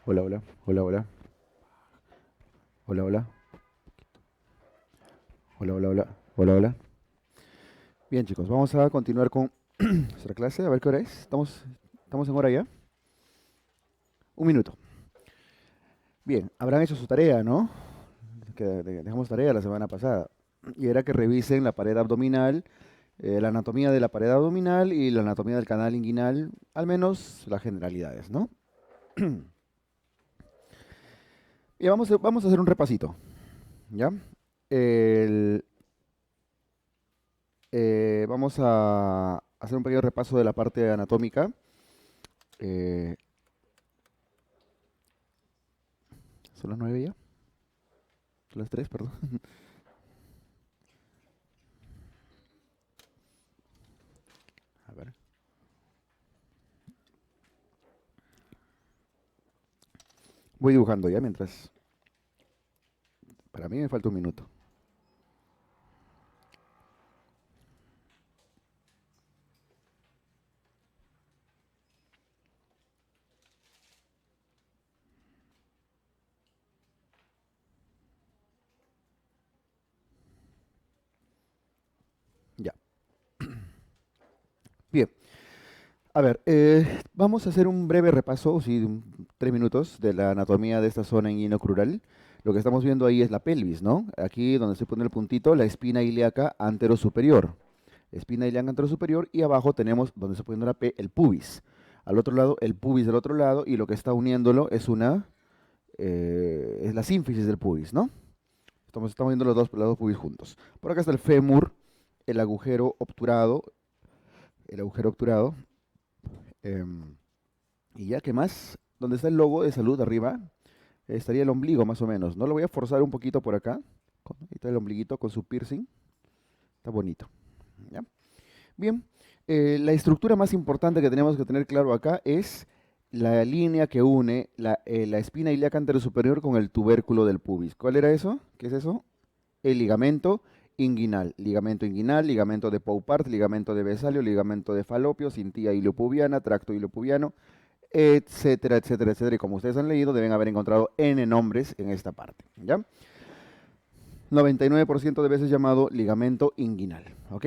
Hola, hola, hola, hola, hola, hola, hola, hola, hola, hola, hola. Bien, chicos, vamos a continuar con nuestra clase. A ver qué hora es. ¿Estamos en hora ya? Un minuto. Bien, habrán hecho su tarea, ¿no? Que dejamos tarea la semana pasada. Y era que revisen la pared abdominal, la anatomía de la pared abdominal y la anatomía del canal inguinal, al menos las generalidades, ¿no? Y vamos a hacer un repasito, ¿ya? El, Vamos a hacer un pequeño repaso de la parte anatómica. Eh, ¿Son las 9 ya? Son las 3, perdón. A ver. Voy dibujando ya mientras. Para mí me falta un minuto. Ya. Bien. A ver, vamos a hacer un breve repaso, sí, 3 minutos, de la anatomía de esta zona inguinocrural. Lo que estamos viendo ahí es la pelvis, ¿no? Aquí donde se pone el puntito, la espina ilíaca anterosuperior. Espina ilíaca anterosuperior y abajo tenemos, donde se pone la P, el pubis. Al otro lado, el pubis del otro lado y lo que está uniéndolo es la sínfisis del pubis, ¿no? Estamos viendo los dos pubis juntos. Por acá está el fémur, el agujero obturado, el agujero obturado. em, y ya, ¿qué más? Donde está el logo de salud arriba, estaría el ombligo más o menos. No lo voy a forzar un poquito por acá. Ahí está el ombliguito con su piercing. Está bonito. ¿Ya? Bien, la estructura más importante que tenemos que tener claro acá es la línea que une la espina ilíaca anterosuperior con el tubérculo del pubis. ¿Cuál era eso? ¿Qué es eso? El ligamento inguinal. Ligamento inguinal, ligamento de Poupart, ligamento de Vesalio, ligamento de Falopio, cintilla iliopubiana, tracto iliopubiano, etcétera, etcétera, etcétera. Y como ustedes han leído, deben haber encontrado N nombres en esta parte. ¿Ya? 99% de veces llamado ligamento inguinal. ¿Ok?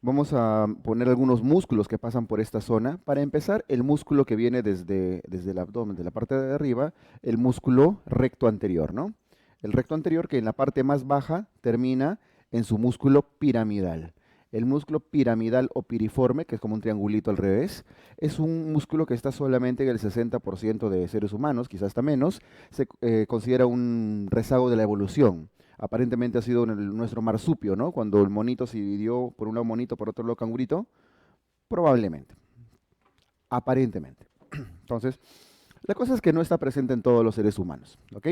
Vamos a poner algunos músculos que pasan por esta zona. Para empezar, el músculo que viene desde el abdomen, de la parte de arriba, el músculo recto anterior, ¿no? El recto anterior que en la parte más baja termina en su músculo piramidal. El músculo piramidal o piriforme, que es como un triangulito al revés, es un músculo que está solamente en el 60% de seres humanos, quizás hasta menos. Se considera un rezago de la evolución. Aparentemente ha sido nuestro marsupio, ¿no? Cuando el monito se dividió por un lado monito, por otro lado cangurito, probablemente, aparentemente. Entonces, la cosa es que no está presente en todos los seres humanos, ¿ok?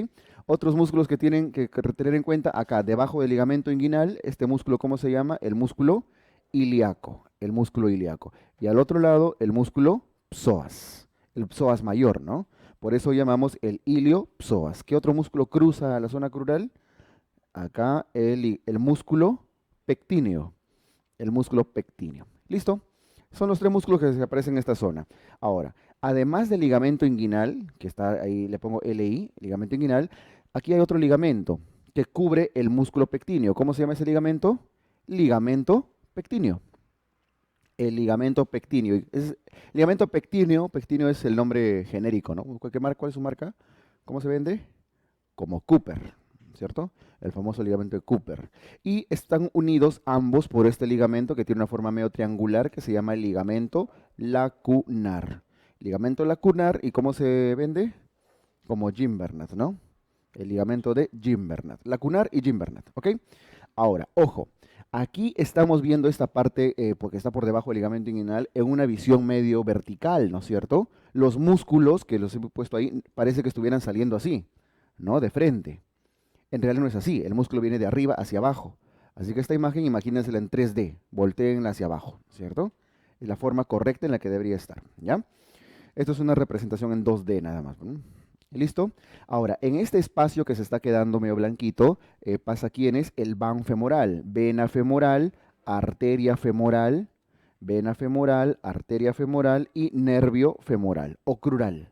Otros músculos que tienen que tener en cuenta, acá debajo del ligamento inguinal, este músculo, ¿cómo se llama? El músculo ilíaco, el músculo ilíaco. Y al otro lado, el músculo psoas, el psoas mayor, ¿no? Por eso llamamos el iliopsoas. ¿Qué otro músculo cruza la zona crural? Acá el músculo pectíneo, el músculo pectíneo. ¿Listo? Son los tres músculos que se aparecen en esta zona. Ahora, además del ligamento inguinal, que está ahí, le pongo LI, ligamento inguinal, aquí hay otro ligamento que cubre el músculo pectíneo. ¿Cómo se llama ese ligamento? Ligamento pectíneo. El ligamento pectíneo. Ligamento pectíneo, pectíneo es el nombre genérico, ¿no? ¿Cuál es su marca? ¿Cómo se vende? Como Cooper, ¿cierto? El famoso ligamento de Cooper. Y están unidos ambos por este ligamento que tiene una forma medio triangular que se llama el ligamento lacunar. Ligamento lacunar, ¿y cómo se vende? Como Gimbernat, ¿no? El ligamento de Gimbernat. Lacunar y Gimbernat, ¿ok? Ahora, ojo, aquí estamos viendo esta parte, porque está por debajo del ligamento inguinal, en una visión medio vertical, ¿no es cierto? Los músculos que los he puesto ahí parece que estuvieran saliendo así, ¿no? De frente. En realidad no es así, el músculo viene de arriba hacia abajo. Así que esta imagen imagínensela en 3D, volteenla hacia abajo, ¿cierto? Es la forma correcta en la que debería estar, ¿ya? Esto es una representación en 2D nada más. ¿No? ¿Listo? Ahora, en este espacio que se está quedando medio blanquito, pasa quién es el van femoral, femoral, vena femoral, arteria femoral y nervio femoral o crural.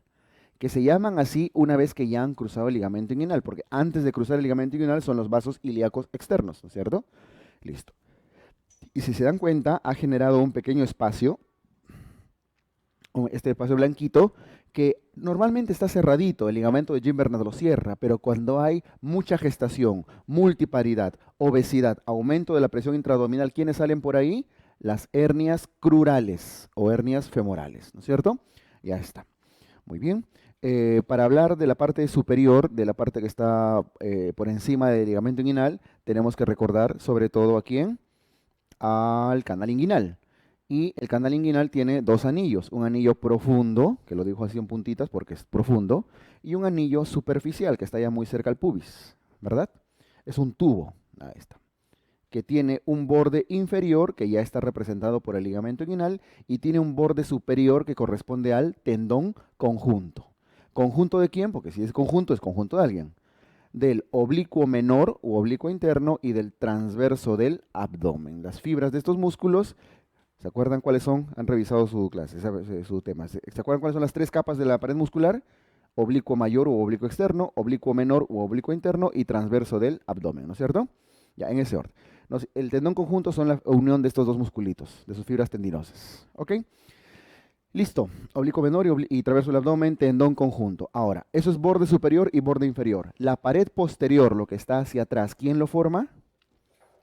que se llaman así una vez que ya han cruzado el ligamento inguinal, porque antes de cruzar el ligamento inguinal son los vasos ilíacos externos, ¿no es cierto? Listo. Y si se dan cuenta, ha generado un pequeño espacio, este espacio blanquito, que normalmente está cerradito, el ligamento de Gimbernas lo cierra, pero cuando hay mucha gestación, multiparidad, obesidad, aumento de la presión intraabdominal, ¿quiénes salen por ahí? Las hernias crurales o hernias femorales, ¿no es cierto? Ya está. Muy bien. Para hablar de la parte superior, de la parte que está por encima del ligamento inguinal, tenemos que recordar sobre todo a quién, al canal inguinal. Y el canal inguinal tiene dos anillos, un anillo profundo, que lo digo así en puntitas porque es profundo, y un anillo superficial, que está ya muy cerca al pubis, ¿verdad? Es un tubo, ahí está, que tiene un borde inferior, que ya está representado por el ligamento inguinal, y tiene un borde superior que corresponde al tendón conjunto. ¿Conjunto de quién? Porque si es conjunto de alguien. Del oblicuo menor u oblicuo interno y del transverso del abdomen. Las fibras de estos músculos, ¿se acuerdan cuáles son? Han revisado su clase, su tema. ¿Se acuerdan cuáles son las tres capas de la pared muscular? Oblicuo mayor u oblicuo externo, oblicuo menor u oblicuo interno y transverso del abdomen, ¿no es cierto? Ya, en ese orden. El tendón conjunto son la unión de estos dos musculitos, de sus fibras tendinosas. ¿Ok? Listo. Oblicuo menor y transverso del abdomen, tendón conjunto. Ahora, eso es borde superior y borde inferior. La pared posterior, lo que está hacia atrás, ¿quién lo forma?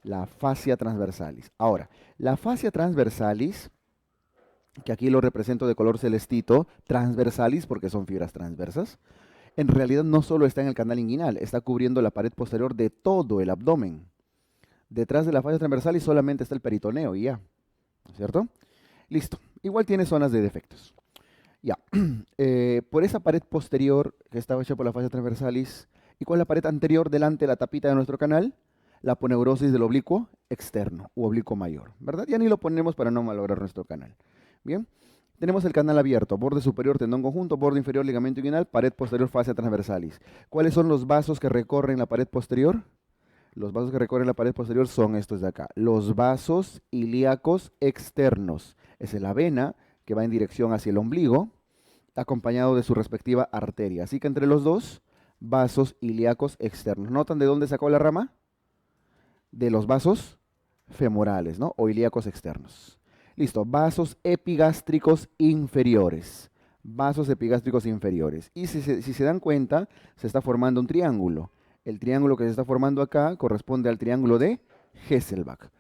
La fascia transversalis. Ahora, la fascia transversalis, que aquí lo represento de color celestito, transversalis porque son fibras transversas, en realidad no solo está en el canal inguinal, está cubriendo la pared posterior de todo el abdomen. Detrás de la fascia transversalis solamente está el peritoneo y ya, ¿no es cierto? Listo. Igual tiene zonas de defectos. Ya. Por esa pared posterior que estaba hecha por la fascia transversalis, ¿y cuál es la pared anterior delante de la tapita de nuestro canal? La aponeurosis del oblicuo externo u oblicuo mayor, ¿verdad? Ya ni lo ponemos para no malograr nuestro canal. Bien. Tenemos el canal abierto, borde superior tendón conjunto, borde inferior ligamento inguinal, pared posterior fascia transversalis. ¿Cuáles son los vasos que recorren la pared posterior? Los vasos que recorren la pared posterior son estos de acá, los vasos ilíacos externos. Es la vena que va en dirección hacia el ombligo, acompañado de su respectiva arteria. Así que entre los dos, vasos ilíacos externos. ¿Notan de dónde sacó la rama? De los vasos femorales, ¿no? O ilíacos externos. Listo, vasos epigástricos inferiores. Vasos epigástricos inferiores. Y si se dan cuenta, se está formando un triángulo. El triángulo que se está formando acá corresponde al triángulo de Hesselbach.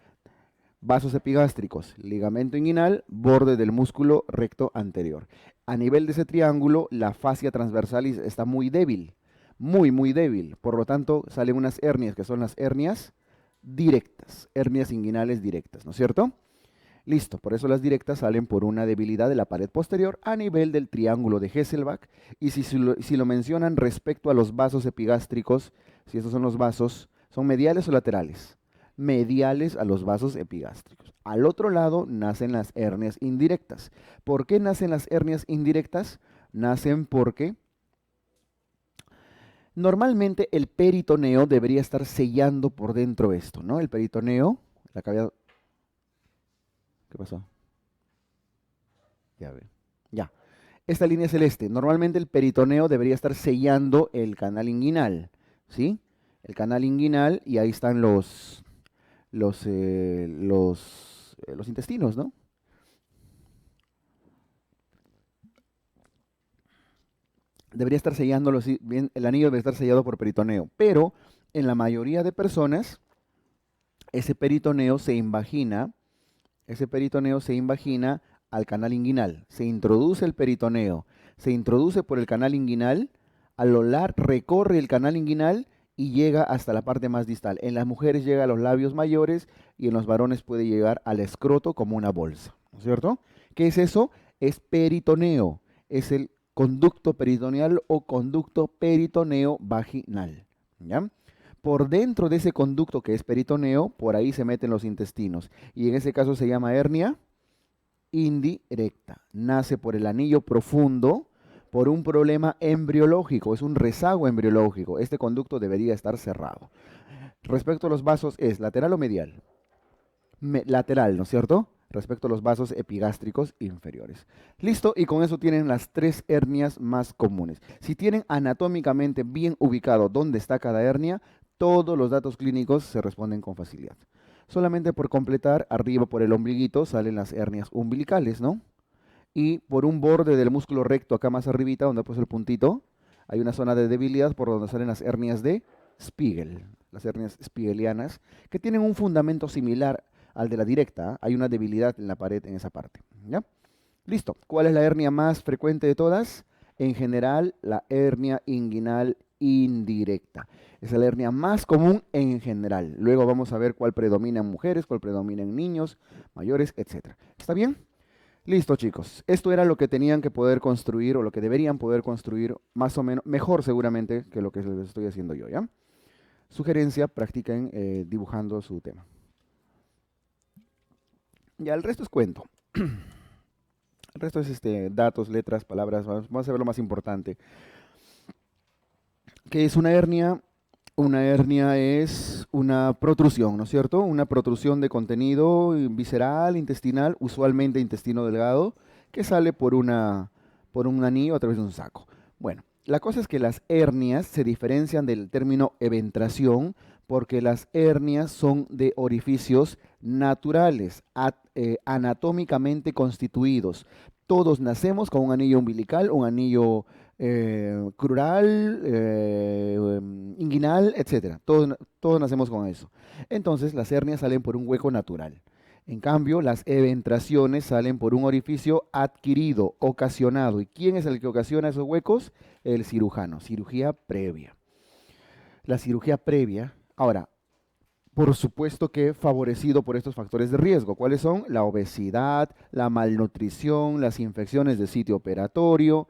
Vasos epigástricos, ligamento inguinal, borde del músculo recto anterior. A nivel de ese triángulo, la fascia transversalis está muy débil, muy débil. Por lo tanto, salen unas hernias que son las hernias directas, hernias inguinales directas, ¿no es cierto? Listo, por eso las directas salen por una debilidad de la pared posterior a nivel del triángulo de Hesselbach. Y si lo mencionan respecto a los vasos epigástricos, si estos son los vasos, ¿son mediales o laterales? Mediales a los vasos epigástricos. Al otro lado nacen las hernias indirectas. ¿Por qué nacen las hernias indirectas? Nacen porque normalmente el peritoneo debería estar sellando por dentro esto, ¿no? El peritoneo, la cavidad... ¿Qué pasó? Ya ve. Ya. Esta línea celeste. Normalmente el peritoneo debería estar sellando el canal inguinal, ¿sí? El canal inguinal y ahí están los intestinos, ¿no? Debería estar sellándolo, bien, el anillo debe estar sellado por peritoneo, pero en la mayoría de personas ese peritoneo se invagina al canal inguinal. Se introduce el peritoneo, se introduce por el canal inguinal, a lo largo recorre el canal inguinal y llega hasta la parte más distal. En las mujeres llega a los labios mayores y en los varones puede llegar al escroto como una bolsa, ¿no es cierto? ¿Qué es eso? Es peritoneo, es el conducto peritoneal o conducto peritoneo vaginal, ¿ya? Por dentro de ese conducto que es peritoneo, por ahí se meten los intestinos. Y en ese caso se llama hernia indirecta. Nace por el anillo profundo, por un problema embriológico, es un rezago embriológico. Este conducto debería estar cerrado. Respecto a los vasos, ¿es lateral o medial? Lateral, ¿no es cierto? respecto a los vasos epigástricos inferiores. Listo, y con eso tienen las 3 hernias más comunes. Si tienen anatómicamente bien ubicado dónde está cada hernia, todos los datos clínicos se responden con facilidad. Solamente por completar, arriba por el ombliguito salen las hernias umbilicales, ¿no? Y por un borde del músculo recto, acá más arribita, donde puesto el puntito, hay una zona de debilidad por donde salen las hernias de Spiegel, las hernias spiegelianas, que tienen un fundamento similar al de la directa. Hay una debilidad en la pared en esa parte. ¿Ya? Listo. ¿Cuál es la hernia más frecuente de todas? En general, la hernia inguinal indirecta. Es la hernia más común en general. Luego vamos a ver cuál predomina en mujeres, cuál predomina en niños, mayores, etc. ¿Está bien? Listo, chicos. Esto era lo que tenían que poder construir o lo que deberían poder construir más o menos, mejor seguramente que lo que les estoy haciendo yo, ¿ya? Sugerencia, practiquen dibujando su tema. Ya, el resto es cuento. El resto es datos, letras, palabras. Vamos a ver lo más importante. ¿Qué es una hernia? Una hernia es una protrusión, ¿no es cierto? Una protrusión de contenido visceral, intestinal, usualmente intestino delgado, que sale por un anillo a través de un saco. Bueno, la cosa es que las hernias se diferencian del término eventración porque las hernias son de orificios naturales, anatómicamente constituidos. Todos nacemos con un anillo umbilical, un anillo crural, inguinal, etcétera. Todos nacemos con eso. Entonces, las hernias salen por un hueco natural. En cambio, las eventraciones salen por un orificio adquirido, ocasionado. ¿Y quién es el que ocasiona esos huecos? El cirujano. Cirugía previa. La cirugía previa. Ahora, por supuesto que favorecido por estos factores de riesgo. ¿Cuáles son? La obesidad, la malnutrición, las infecciones de sitio operatorio.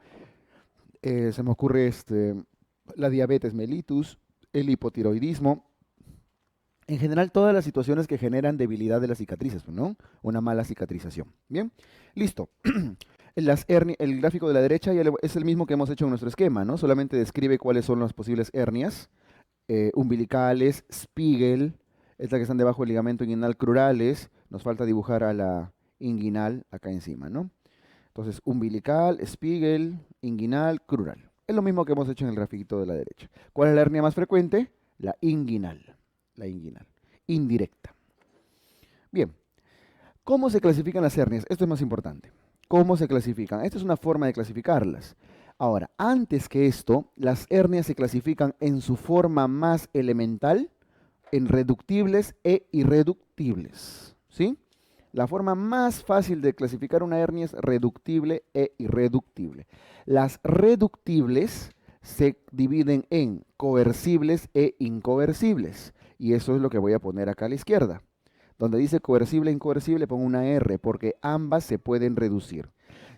Se me ocurre la diabetes mellitus, el hipotiroidismo. En general, todas las situaciones que generan debilidad de las cicatrices, ¿no? Una mala cicatrización. Bien, listo. El gráfico de la derecha es el mismo que hemos hecho en nuestro esquema, ¿no? Solamente describe cuáles son las posibles hernias umbilicales, Spiegel, esta que están debajo del ligamento inguinal crurales. Nos falta dibujar a la inguinal acá encima, ¿no? Entonces, umbilical, Spiegel, inguinal, crural. Es lo mismo que hemos hecho en el grafiquito de la derecha. ¿Cuál es la hernia más frecuente? La inguinal. La inguinal. Indirecta. Bien. ¿Cómo se clasifican las hernias? Esto es más importante. ¿Cómo se clasifican? Esta es una forma de clasificarlas. Ahora, antes que esto, las hernias se clasifican en su forma más elemental, en reductibles e irreductibles. ¿Sí? La forma más fácil de clasificar una hernia es reductible e irreductible. Las reductibles se dividen en coercibles e incoercibles. Y eso es lo que voy a poner acá a la izquierda. Donde dice coercible e incoercible pongo una R porque ambas se pueden reducir.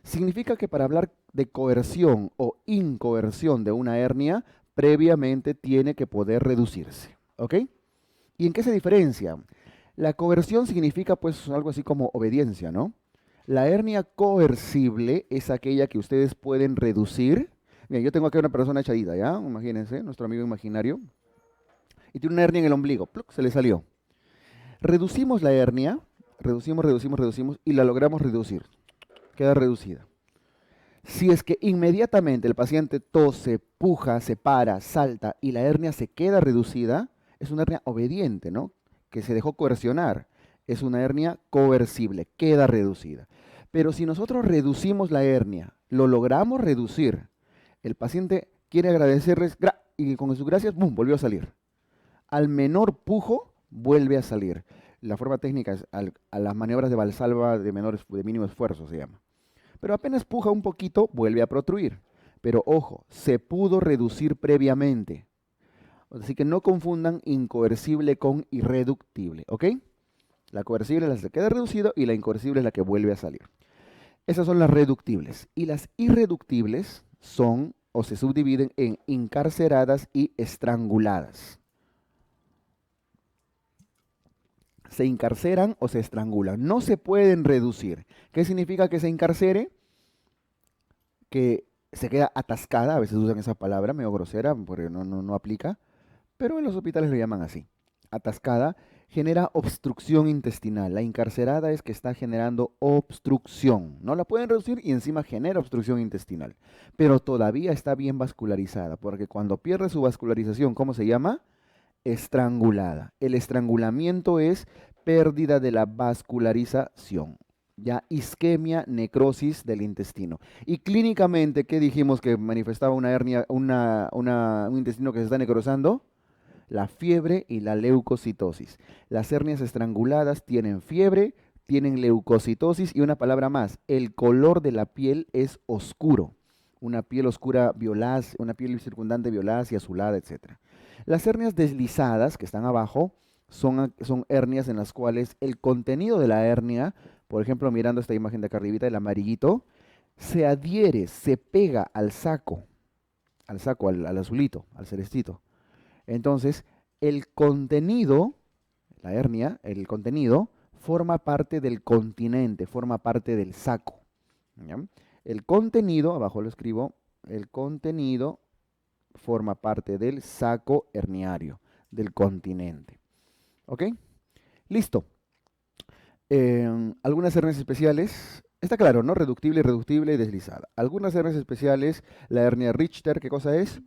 Significa que para hablar de coerción o incoerción de una hernia, previamente tiene que poder reducirse. ¿Ok? ¿Y en qué se diferencia? La coerción significa pues algo así como obediencia, ¿no? La hernia coercible es aquella que ustedes pueden reducir. Bien, yo tengo aquí una persona echadita, ¿ya? Imagínense, nuestro amigo imaginario. Y tiene una hernia en el ombligo. ¡Pluc! Se le salió. Reducimos la hernia, reducimos y la logramos reducir. Queda reducida. Si es que inmediatamente el paciente tose, puja, se para, salta y la hernia se queda reducida, es una hernia obediente, ¿no? Que se dejó coercionar. Es una hernia coercible, queda reducida. Pero si nosotros reducimos la hernia, lo logramos reducir, el paciente quiere agradecerles y con sus gracias, ¡bum!, volvió a salir. Al menor pujo, vuelve a salir. La forma técnica es a las maniobras de Valsalva de mínimo esfuerzo se llama. Pero apenas puja un poquito, vuelve a protruir. Pero ojo, se pudo reducir previamente. Así que no confundan incoercible con irreductible, ¿ok? La coercible es la que queda reducido y la incoercible es la que vuelve a salir. Esas son las reductibles. Y las irreductibles son o se subdividen en incarceradas y estranguladas. Se encarceran o se estrangulan. No se pueden reducir. ¿Qué significa que se encarcere? Que se queda atascada, a veces usan esa palabra, medio grosera, porque no aplica, pero en los hospitales lo llaman así, atascada. Genera obstrucción intestinal. La encarcerada es que está generando obstrucción. No la pueden reducir y encima genera obstrucción intestinal. Pero todavía está bien vascularizada, porque cuando pierde su vascularización, ¿cómo se llama? Estrangulada. El estrangulamiento es pérdida de la vascularización. Ya isquemia, necrosis del intestino. Y clínicamente, ¿qué dijimos que manifestaba una hernia, un intestino que se está necrosando? La fiebre y la leucocitosis. Las hernias estranguladas tienen fiebre, tienen leucocitosis y una palabra más, el color de la piel es oscuro. Una piel oscura violácea, una piel circundante violácea, azulada, etc. Las hernias deslizadas, que están abajo, son hernias en las cuales el contenido de la hernia, por ejemplo, mirando esta imagen de acá arribita, el amarillito, se adhiere, se pega al saco, al azulito, al celestito. Entonces, el contenido, la hernia, el contenido, forma parte del continente, forma parte del saco. ¿Ya? El contenido, abajo lo escribo, el contenido forma parte del saco herniario, del continente. ¿Ok? Listo. Algunas hernias especiales, está claro, ¿no? Reductible, irreductible y deslizada. Algunas hernias especiales, la hernia Richter, ¿qué cosa es?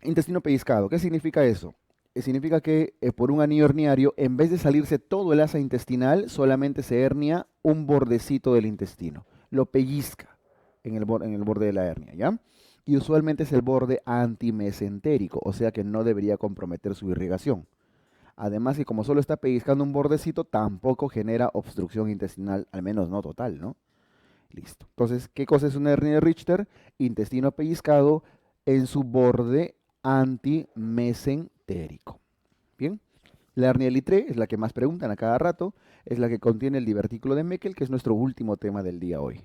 Intestino pellizcado. ¿Qué significa eso? Significa que por un anillo herniario, en vez de salirse todo el asa intestinal, solamente se hernia un bordecito del intestino. Lo pellizca en el borde de la hernia, ¿ya? Y usualmente es el borde antimesentérico, o sea que no debería comprometer su irrigación. Además, que como solo está pellizcando un bordecito, tampoco genera obstrucción intestinal, al menos no total, ¿no? Listo. Entonces, ¿qué cosa es una hernia de Richter? Intestino pellizcado en su borde antimesentérico. Bien. La hernia Litré es la que más preguntan a cada rato, es la que contiene el divertículo de Meckel, que es nuestro último tema del día hoy.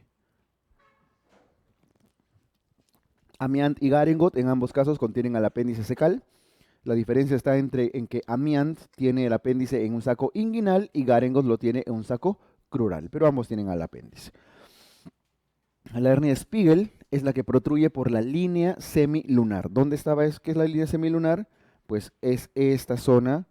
Amiant y Garengot en ambos casos contienen al apéndice cecal. La diferencia está en que Amiant tiene el apéndice en un saco inguinal y Garengot lo tiene en un saco crural, pero ambos tienen al apéndice. La hernia Spiegel es la que protruye por la línea semilunar. ¿Dónde estaba? ¿Qué es la línea semilunar? Pues es esta zona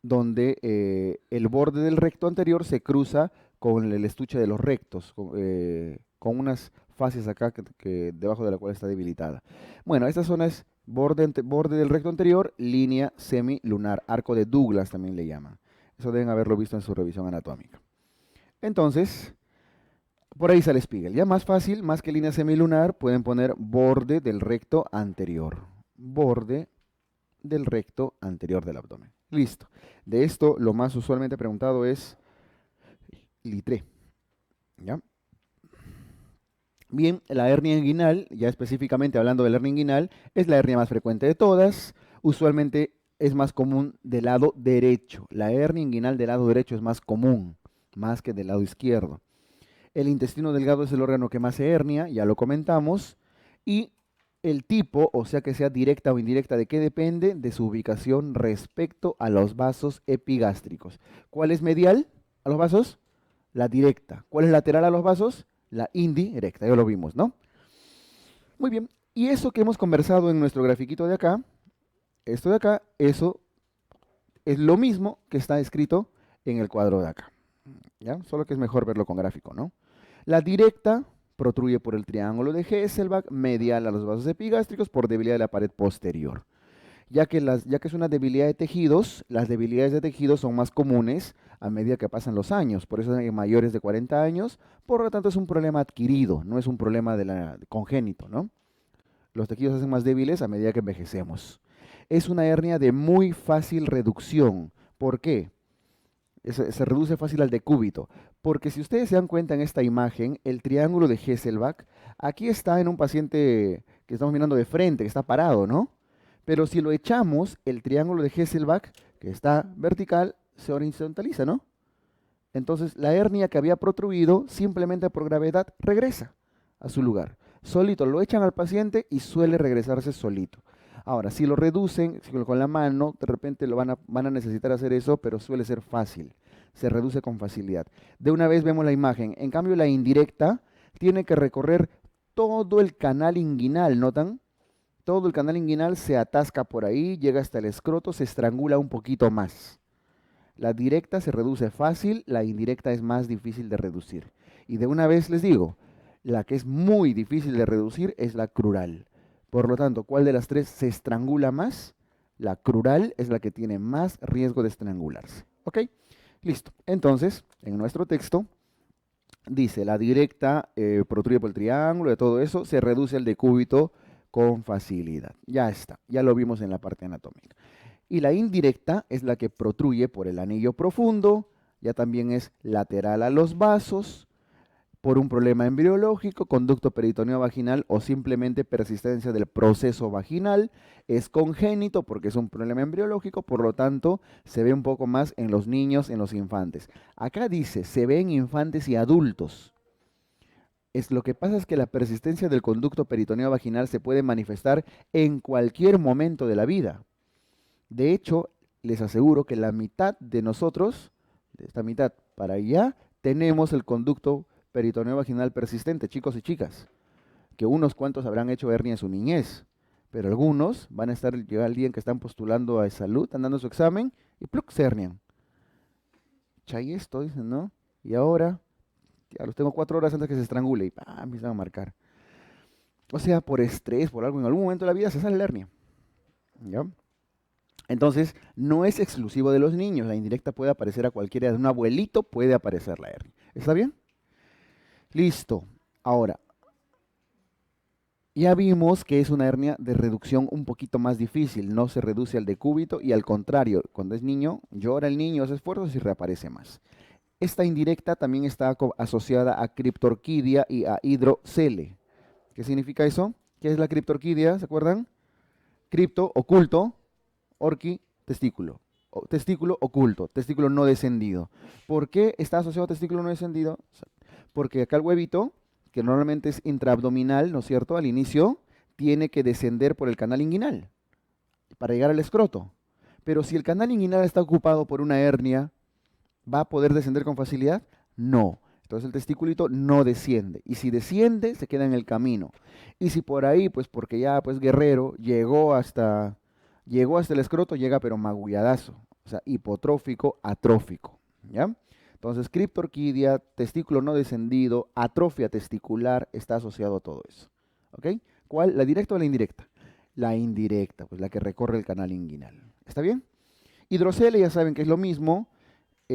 donde el borde del recto anterior se cruza con el estuche de los rectos, con unas fascias acá que debajo de la cual está debilitada. Bueno, esta zona es borde del recto anterior, línea semilunar, arco de Douglas también le llaman. Eso deben haberlo visto en su revisión anatómica. Entonces, por ahí sale Spiegel. Ya más fácil, más que línea semilunar, pueden poner borde del recto anterior. Borde del recto anterior del abdomen. Listo. De esto, lo más usualmente preguntado es Litré. ¿Ya? Bien, la hernia inguinal, ya específicamente hablando de la hernia inguinal, es la hernia más frecuente de todas. Usualmente es más común del lado derecho. La hernia inguinal del lado derecho es más común, más que del lado izquierdo. El intestino delgado es el órgano que más se hernia, ya lo comentamos. Y el tipo, o sea que sea directa o indirecta, ¿de qué depende? De su ubicación respecto a los vasos epigástricos. ¿Cuál es medial a los vasos? La directa. ¿Cuál es lateral a los vasos? La indirecta, ya lo vimos, ¿no? Muy bien. Y eso que hemos conversado en nuestro grafiquito de acá, esto de acá, eso es lo mismo que está escrito en el cuadro de acá. ¿Ya? Solo que es mejor verlo con gráfico, ¿no? La directa protruye por el triángulo de Hesselbach, medial a los vasos epigástricos por debilidad de la pared posterior. Ya que es una debilidad de tejidos, las debilidades de tejidos son más comunes a medida que pasan los años, por eso en mayores de 40 años, por lo tanto es un problema adquirido, no es un problema congénito, ¿no? Los tejidos se hacen más débiles a medida que envejecemos. Es una hernia de muy fácil reducción. ¿Por qué? Se reduce fácil al decúbito, porque si ustedes se dan cuenta en esta imagen, el triángulo de Hesselbach, aquí está en un paciente que estamos mirando de frente, que está parado, ¿no? Pero si lo echamos, el triángulo de Hesselbach, que está vertical, se horizontaliza, ¿no? Entonces la hernia que había protruido, simplemente por gravedad, regresa a su lugar. Solito lo echan al paciente y suele regresarse solito. Ahora, si lo reducen con la mano, de repente van a necesitar hacer eso, pero suele ser fácil. Se reduce con facilidad. De una vez vemos la imagen. En cambio, la indirecta tiene que recorrer todo el canal inguinal, ¿notan? todo el canal inguinal se atasca por ahí, llega hasta el escroto, se estrangula un poquito más. La directa se reduce fácil, la indirecta es más difícil de reducir. Y de una vez les digo, la que es muy difícil de reducir es la crural. Por lo tanto, ¿cuál de las tres se estrangula más? La crural es la que tiene más riesgo de estrangularse. ¿Ok? Listo. Entonces, en nuestro texto dice, la directa protruye por el triángulo, de todo eso, se reduce al decúbito con facilidad. Ya está, ya lo vimos en la parte anatómica. Y la indirecta es la que protruye por el anillo profundo, ya también es lateral a los vasos, por un problema embriológico, conducto peritoneo vaginal o simplemente persistencia del proceso vaginal. Es congénito porque es un problema embriológico, por lo tanto se ve un poco más en los niños, en los infantes. Acá dice, se ve en infantes y adultos. Lo que pasa es que la persistencia del conducto peritoneo vaginal se puede manifestar en cualquier momento de la vida. De hecho, les aseguro que la mitad de nosotros, de esta mitad para allá, tenemos el conducto peritoneo vaginal persistente, chicos y chicas, que unos cuantos habrán hecho hernia en su niñez, pero algunos van a llegar el día en que están postulando a salud, están dando su examen y ¡pluc! Se hernian. Chay esto, dicen, ¿no? Y ahora, ya los tengo 4 horas antes que se estrangule y ¡pam! Empiezan a marcar. O sea, por estrés, por algo, en algún momento de la vida se sale la hernia. ¿Ya? Entonces, no es exclusivo de los niños. La indirecta puede aparecer a cualquiera. De un abuelito puede aparecer la hernia. ¿Está bien? Listo. Ahora, ya vimos que es una hernia de reducción un poquito más difícil. No se reduce al decúbito y al contrario, cuando es niño, llora el niño, hace esfuerzos y reaparece más. Esta indirecta también está asociada a criptorquidia y a hidrocele. ¿Qué significa eso? ¿Qué es la criptorquidia? ¿Se acuerdan? Cripto, oculto. Orqui, testículo. Testículo oculto, testículo no descendido. ¿Por qué está asociado a testículo no descendido? Porque acá el huevito, que normalmente es intraabdominal, ¿no es cierto? Al inicio, tiene que descender por el canal inguinal para llegar al escroto. Pero si el canal inguinal está ocupado por una hernia, ¿va a poder descender con facilidad? No. Entonces el testiculito no desciende. Y si desciende, se queda en el camino. Y si por ahí, pues porque ya, pues guerrero, llegó hasta el escroto, llega pero magulladazo. O sea, hipotrófico, atrófico. ¿Ya? Entonces, criptorquidia, testículo no descendido, atrofia testicular, está asociado a todo eso. ¿Ok? ¿Cuál? ¿La directa o la indirecta? La indirecta, pues la que recorre el canal inguinal. ¿Está bien? Hidrocele, ya saben que es lo mismo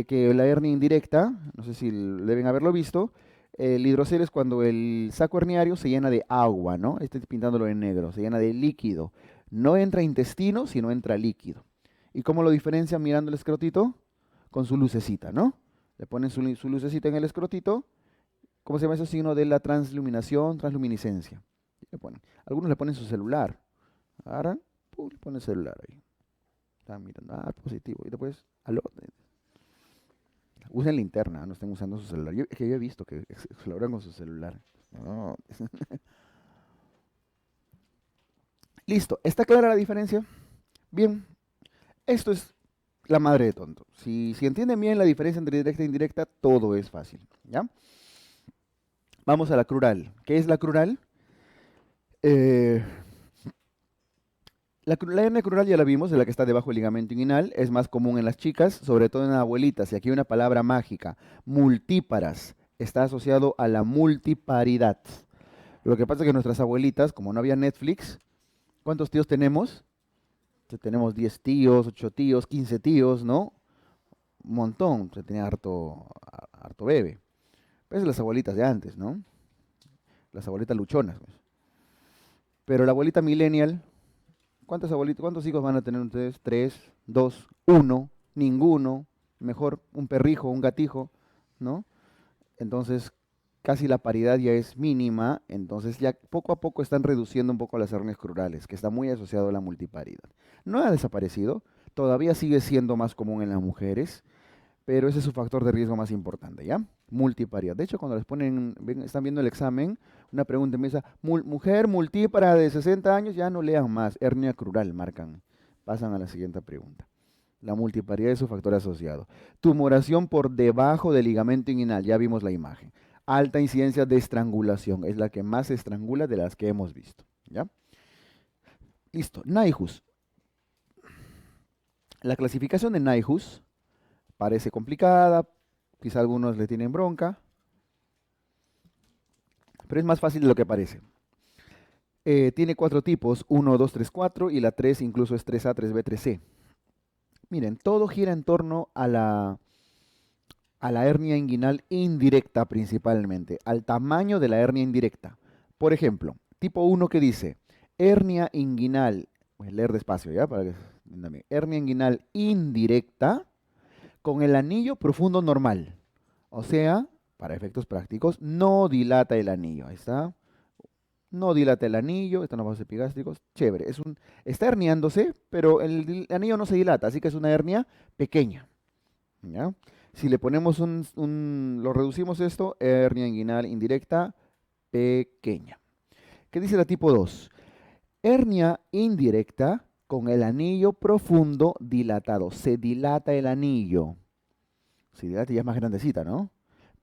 que la hernia indirecta, no sé si deben haberlo visto. El hidrocele es cuando el saco herniario se llena de agua, ¿no? Estoy pintándolo en negro, se llena de líquido. No entra intestino, sino entra líquido. ¿Y cómo lo diferencian mirando el escrotito? Con su lucecita, ¿no? Le ponen su lucecita en el escrotito. ¿Cómo se llama ese signo de la transluminación, transluminiscencia? Le ponen. Algunos le ponen su celular. Ahora, le ponen el celular ahí. Están mirando, positivo. Y después, aló. Usen linterna, no estén usando su celular. Es que yo he visto que exploran con su celular. No. Listo, ¿está clara la diferencia? Bien, esto es la madre de tonto. Si entienden bien la diferencia entre directa e indirecta, todo es fácil, ¿ya? Vamos a la crural. ¿Qué es la crural? La hernia crural ya la vimos, es la que está debajo del ligamento inguinal, es más común en las chicas, sobre todo en las abuelitas, y aquí hay una palabra mágica, multíparas, está asociado a la multiparidad. Lo que pasa es que nuestras abuelitas, como no había Netflix, ¿cuántos tíos tenemos? Tenemos 10 tíos, 8 tíos, 15 tíos, ¿no? Un montón, se tenía harto bebé. Pues las abuelitas de antes, ¿no? Las abuelitas luchonas, pues. Pero la abuelita millennial, ¿cuántos hijos van a tener ustedes? 3, 2, 1, ninguno, mejor un perrijo, un gatijo, ¿no? Entonces, casi la paridad ya es mínima, entonces ya poco a poco están reduciendo un poco las hernias crurales, que está muy asociado a la multiparidad. No ha desaparecido, todavía sigue siendo más común en las mujeres, pero ese es su factor de riesgo más importante, ¿ya? Multiparidad. De hecho, cuando les ponen, están viendo el examen, una pregunta empieza, mujer multípara de 60 años, ya no lean más, hernia crural, marcan. Pasan a la siguiente pregunta. La multiparidad es su factor asociado. Tumoración por debajo del ligamento inguinal, ya vimos la imagen. Alta incidencia de estrangulación, es la que más estrangula de las que hemos visto, ¿ya? Listo. Nyhus. La clasificación de Nyhus parece complicada, quizá algunos le tienen bronca, pero es más fácil de lo que parece. Tiene 4 tipos, 1, 2, 3, 4, y la 3 incluso es 3A, 3B, 3C. Miren, todo gira en torno a la hernia inguinal indirecta principalmente, al tamaño de la hernia indirecta. Por ejemplo, tipo 1 que dice, hernia inguinal, voy a leer despacio ya, para que entiendan. Hernia inguinal indirecta con el anillo profundo normal. O sea, para efectos prácticos, no dilata el anillo. Ahí está. No dilata el anillo, están los vasos epigástricos, chévere. Está herniándose, pero el anillo no se dilata, así que es una hernia pequeña. ¿Ya? Si le ponemos lo reducimos esto, hernia inguinal indirecta pequeña. ¿Qué dice la tipo 2? Hernia indirecta con el anillo profundo dilatado. Se dilata el anillo. Se dilata y ya es más grandecita, ¿no?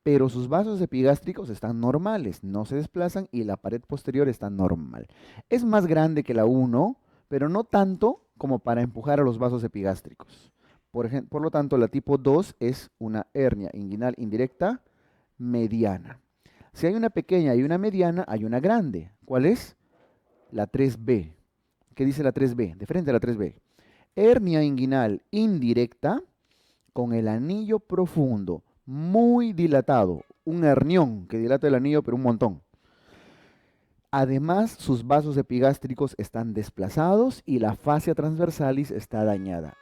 Pero sus vasos epigástricos están normales, no se desplazan y la pared posterior está normal. Es más grande que la 1, pero no tanto como para empujar a los vasos epigástricos. Por lo tanto, la tipo 2 es una hernia inguinal indirecta mediana. Si hay una pequeña y una mediana, hay una grande. ¿Cuál es? La 3B. ¿Qué dice la 3B? De frente a la 3B. Hernia inguinal indirecta con el anillo profundo muy dilatado, un hernión que dilata el anillo pero un montón. Además, sus vasos epigástricos están desplazados y la fascia transversalis está dañada.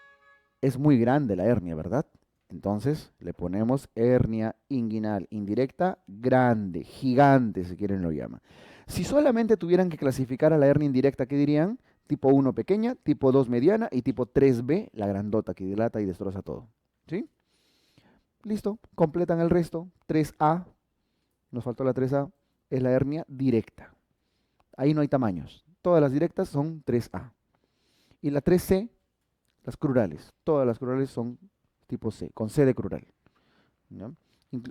Es muy grande la hernia, ¿verdad? Entonces le ponemos hernia inguinal indirecta grande, gigante si quieren lo llaman. Si solamente tuvieran que clasificar a la hernia indirecta, ¿qué dirían? Tipo 1 pequeña, tipo 2 mediana y tipo 3B, la grandota que dilata y destroza todo. ¿Sí? Listo, completan el resto. 3A, nos faltó la 3A, es la hernia directa. Ahí no hay tamaños. Todas las directas son 3A. Y la 3C, las crurales. Todas las crurales son tipo C, con C de crural. ¿No?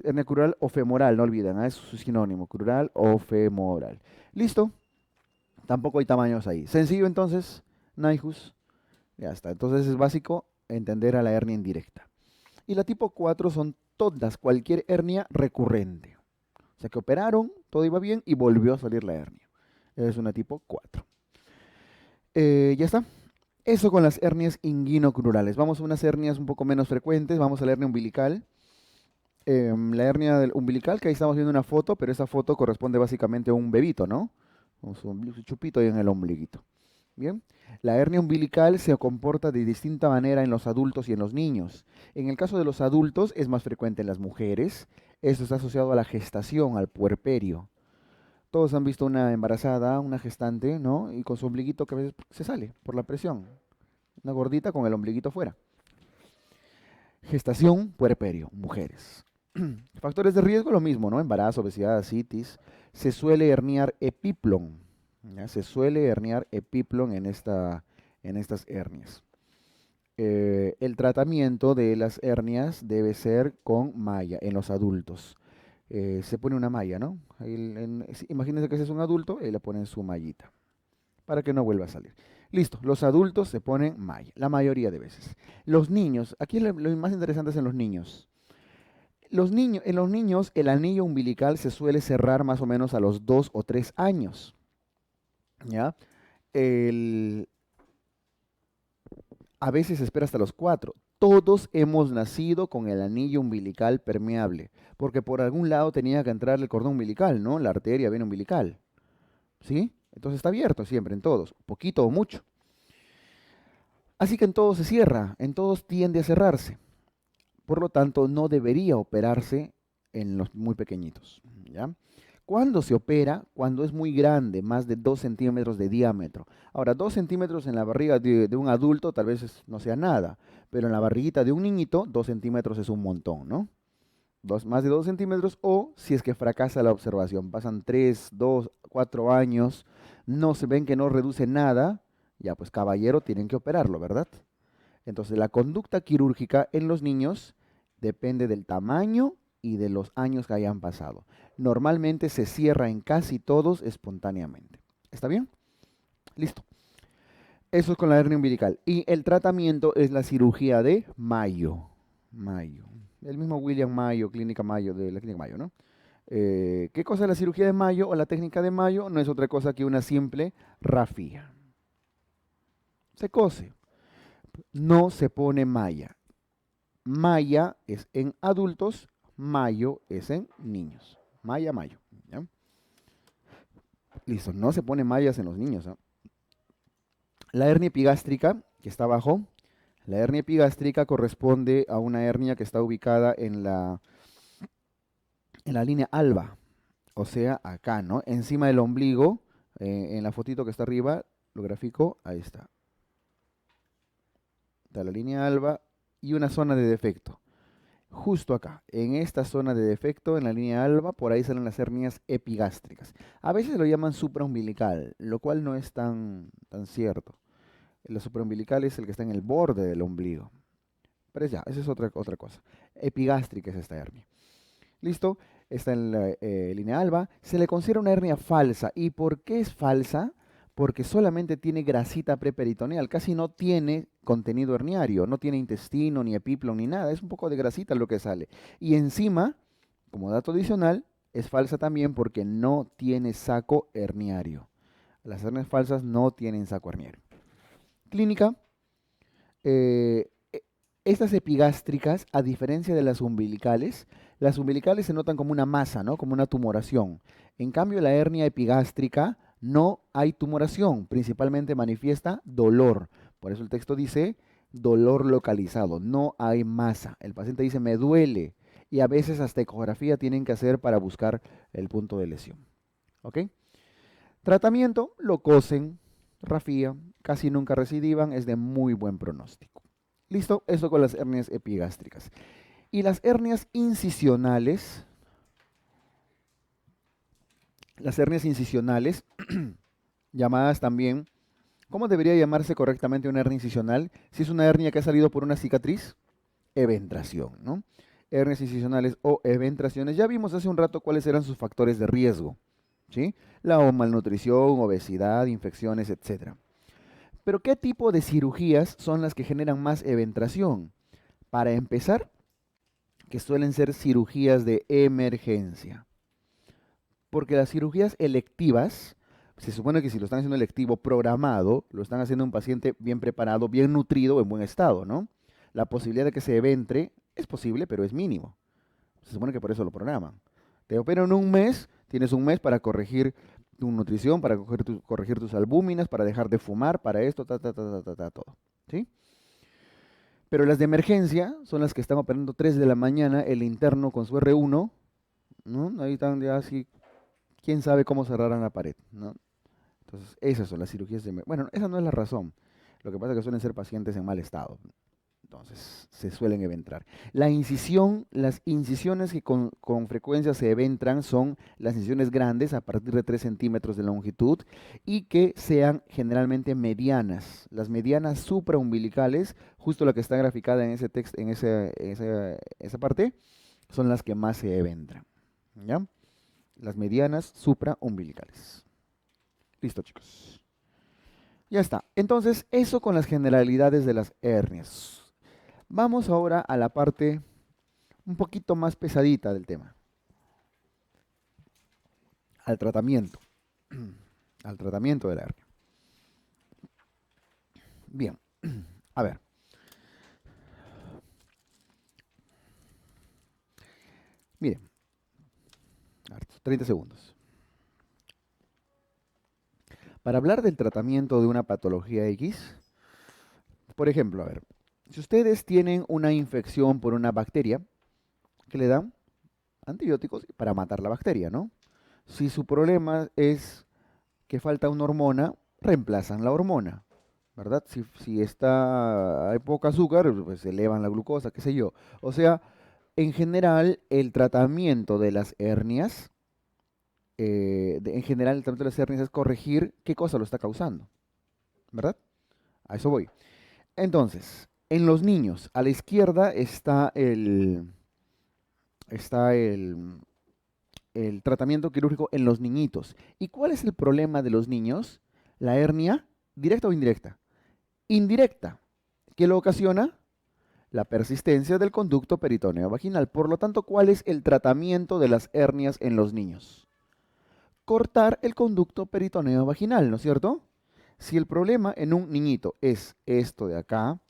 Hernia crural o femoral, no olviden, es su sinónimo, crural o femoral. Listo, tampoco hay tamaños ahí. Sencillo entonces, Nyhus, ya está. Entonces es básico entender a la hernia indirecta. Y la tipo 4 son todas, cualquier hernia recurrente. O sea que operaron, todo iba bien y volvió a salir la hernia. Es una tipo 4. Ya está. Eso con las hernias inguinocrurales. Vamos a unas hernias un poco menos frecuentes. Vamos a la hernia umbilical. La hernia del umbilical, que ahí estamos viendo una foto, pero esa foto corresponde básicamente a un bebito, ¿no? Con su chupito ahí en el ombliguito. Bien. La hernia umbilical se comporta de distinta manera en los adultos y en los niños. En el caso de los adultos es más frecuente en las mujeres. Esto está asociado a la gestación, al puerperio. Todos han visto una embarazada, una gestante, ¿no? Y con su ombliguito que a veces se sale por la presión. Una gordita con el ombliguito fuera. Gestación, puerperio, mujeres. Factores de riesgo, lo mismo, ¿no? Embarazo, obesidad, citis. Se suele herniar epiplón. ¿Ya? Se suele herniar epiplón en estas hernias. El tratamiento de las hernias debe ser con malla en los adultos. Se pone una malla, ¿no? Imagínense que ese es un adulto y le ponen su mallita para que no vuelva a salir. Listo, los adultos se ponen malla, la mayoría de veces. Los niños, aquí lo más interesante es en los niños. En los niños el anillo umbilical se suele cerrar más o menos a los 2 o 3 años. ¿Ya? A veces se espera hasta los 4. Todos hemos nacido con el anillo umbilical permeable, porque por algún lado tenía que entrar el cordón umbilical, ¿no? La arteria vena umbilical. ¿Sí? Entonces está abierto siempre, en todos, poquito o mucho. Así que en todos se cierra, en todos tiende a cerrarse. Por lo tanto, no debería operarse en los muy pequeñitos. ¿Ya? ¿Cuándo se opera? Cuando es muy grande, más de 2 centímetros de diámetro. Ahora, 2 centímetros en la barriga de un adulto tal vez no sea nada, pero en la barriguita de un niñito, 2 centímetros es un montón, ¿no? Más de 2 centímetros, o si es que fracasa la observación, pasan 3, 2, 4 años, no se ven que no reduce nada, ya pues caballero, tienen que operarlo, ¿verdad? Entonces la conducta quirúrgica en los niños depende del tamaño y de los años que hayan pasado. Normalmente se cierra en casi todos espontáneamente. ¿Está bien? Listo. Eso es con la hernia umbilical. Y el tratamiento es la cirugía de Mayo. Mayo. El mismo William Mayo, Clínica Mayo, de la Clínica Mayo, ¿no? ¿Qué cosa es la cirugía de Mayo o la técnica de Mayo? No es otra cosa que una simple rafía. Se cose, no se pone malla. Malla es en adultos, Mayo es en niños. Malla, Mayo. ¿Ya? Listo, no se pone mallas en los niños, ¿ah? La hernia epigástrica, que está abajo, la hernia epigástrica corresponde a una hernia que está ubicada en la línea alba, o sea, acá, ¿no? Encima del ombligo, en la fotito que está arriba, lo grafico, ahí está. Está la línea alba y una zona de defecto. Justo acá, en esta zona de defecto, en la línea alba, por ahí salen las hernias epigástricas. A veces lo llaman supraumbilical, lo cual no es tan cierto. La supraumbilical es el que está en el borde del ombligo. Pero ya, esa es otra cosa. Epigástrica es esta hernia. ¿Listo? Está en la línea alba. Se le considera una hernia falsa. ¿Y por qué es falsa? Porque solamente tiene grasita preperitoneal, casi no tiene contenido herniario, no tiene intestino, ni epíplon, ni nada, es un poco de grasita lo que sale. Y encima, como dato adicional, es falsa también porque no tiene saco herniario. Las hernias falsas no tienen saco herniario. Clínica, eh, e- estas epigástricas, a diferencia de las umbilicales se notan como una masa, ¿no? Como una tumoración. En cambio, la hernia epigástrica no hay tumoración, principalmente manifiesta dolor. Por eso el texto dice dolor localizado, no hay masa. El paciente dice me duele y a veces hasta ecografía tienen que hacer para buscar el punto de lesión. ¿Ok? Tratamiento, lo cosen, rafía, casi nunca recidivan, es de muy buen pronóstico. Listo, eso con las hernias epigástricas. Y las hernias incisionales, llamadas también, ¿cómo debería llamarse correctamente una hernia incisional? Si es una hernia que ha salido por una cicatriz, eventración, ¿no? Hernias incisionales o eventraciones, ya vimos hace un rato cuáles eran sus factores de riesgo, ¿sí? La malnutrición, obesidad, infecciones, etcétera. Pero ¿qué tipo de cirugías son las que generan más eventración? Para empezar, que suelen ser cirugías de emergencia. Porque las cirugías electivas, se supone que si lo están haciendo electivo programado, lo están haciendo un paciente bien preparado, bien nutrido, en buen estado, ¿no? La posibilidad de que se eventre es posible, pero es mínimo. Se supone que por eso lo programan. Te operan en un mes, tienes un mes para corregir tu nutrición, para corregir tus albúminas, para dejar de fumar, para esto, todo. ¿Sí? Pero las de emergencia son las que están operando 3 de la mañana, el interno con su R1, ¿no? Ahí están ya así, quién sabe cómo cerrarán la pared, ¿no? Entonces, esas son las cirugías de emergencia. Bueno, esa no es la razón. Lo que pasa es que suelen ser pacientes en mal estado. Entonces, se suelen eventrar. La incisión, las incisiones que con frecuencia se eventran son las incisiones grandes a partir de 3 centímetros de longitud y que sean generalmente medianas. Las medianas supraumbilicales, justo la que está graficada en ese texto, esa parte, son las que más se eventran. ¿Ya? Las medianas supraumbilicales. Listo, chicos. Ya está. Entonces, eso con las generalidades de las hernias. Vamos ahora a la parte un poquito más pesadita del tema, al tratamiento, al tratamiento de la hernia. Bien, a ver, miren, 30 segundos. Para hablar del tratamiento de una patología X, por ejemplo, a ver, si ustedes tienen una infección por una bacteria, ¿qué le dan? Antibióticos para matar la bacteria, ¿no? Si su problema es que falta una hormona, reemplazan la hormona, ¿verdad? Hay poco azúcar, pues elevan la glucosa, qué sé yo. O sea, en general, el tratamiento de las hernias, en general, el tratamiento de las hernias es corregir qué cosa lo está causando, ¿verdad? A eso voy. Entonces, en los niños, a la izquierda está el tratamiento quirúrgico en los niñitos. ¿Y cuál es el problema de los niños? La hernia, directa o indirecta. indirecta. ¿Qué lo ocasiona? La persistencia del conducto peritoneo vaginal. Por lo tanto, ¿cuál es el tratamiento de las hernias en los niños? Cortar el conducto peritoneo vaginal, ¿no es cierto? Si el problema en un niñito es esto de acá,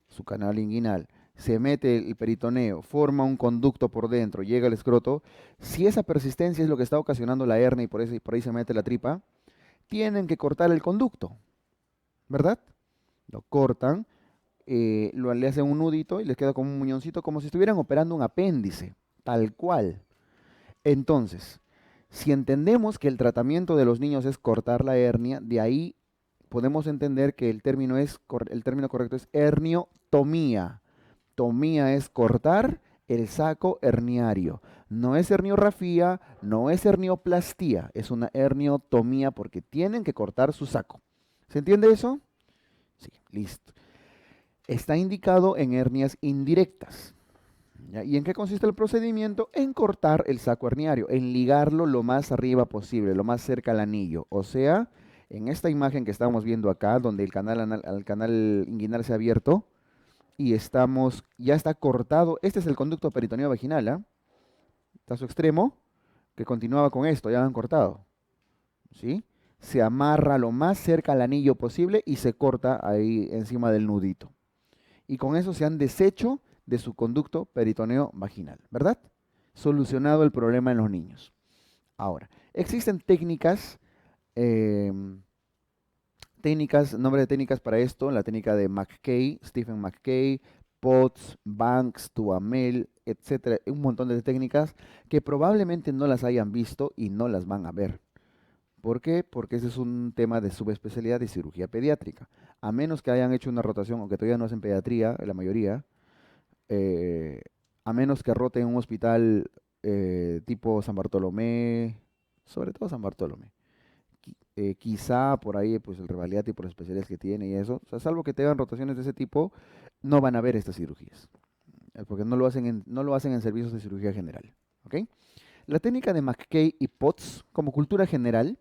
su canal inguinal, se mete el peritoneo, forma un conducto por dentro, llega al escroto, si esa persistencia es lo que está ocasionando la hernia y por ahí se mete la tripa, tienen que cortar el conducto, ¿verdad? Lo cortan, le hacen un nudito y les queda como un muñoncito, como si estuvieran operando un apéndice, tal cual. Entonces, si entendemos que el tratamiento de los niños es cortar la hernia, de ahí podemos entender que el término correcto es herniotomía. Tomía es cortar el saco herniario. No es herniorrafía, no es hernioplastía, es una herniotomía porque tienen que cortar su saco. ¿Se entiende eso? Sí, listo. Está indicado en hernias indirectas. ¿Ya? ¿Y en qué consiste el procedimiento? En cortar el saco herniario, en ligarlo lo más arriba posible, lo más cerca al anillo. O sea, en esta imagen que estamos viendo acá, donde el canal inguinal se ha abierto y ya está cortado. Este es el conducto peritoneo vaginal, ¿ah? Está su extremo, que continuaba con esto, ya lo han cortado. ¿Sí? Se amarra lo más cerca al anillo posible y se corta ahí encima del nudito. Y con eso se han deshecho de su conducto peritoneo vaginal, ¿verdad? Solucionado el problema en los niños. Ahora, existen eh, nombre de técnicas para esto, la técnica de McKay, Stephen McKay, Potts, Banks, Duhamel, etcétera, un montón de técnicas que probablemente no las hayan visto y no las van a ver. ¿Por qué? Porque ese es un tema de subespecialidad de cirugía pediátrica. A menos que hayan hecho una rotación, aunque todavía no hacen pediatría, la mayoría, eh, a menos que roten en un hospital tipo San Bartolomé, sobre todo San Bartolomé. Quizá por ahí, pues el Revaliati por las especialidades que tiene y eso. O sea, salvo que tengan rotaciones de ese tipo, no van a ver estas cirugías. Porque no lo hacen en servicios de cirugía general. ¿Ok? La técnica de McKay y Potts, como cultura general,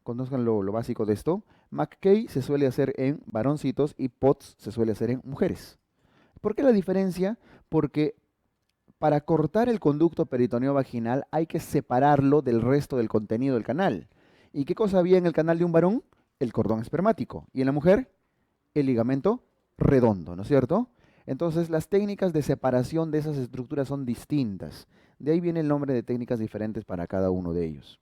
conozcan lo básico de esto. McKay se suele hacer en varoncitos y Potts se suele hacer en mujeres. ¿Por qué la diferencia? Porque para cortar el conducto peritoneo vaginal hay que separarlo del resto del contenido del canal. ¿Y qué cosa había en el canal de un varón? El cordón espermático. Y en la mujer, el ligamento redondo, ¿no es cierto? Entonces las técnicas de separación de esas estructuras son distintas. De ahí viene el nombre de técnicas diferentes para cada uno de ellos.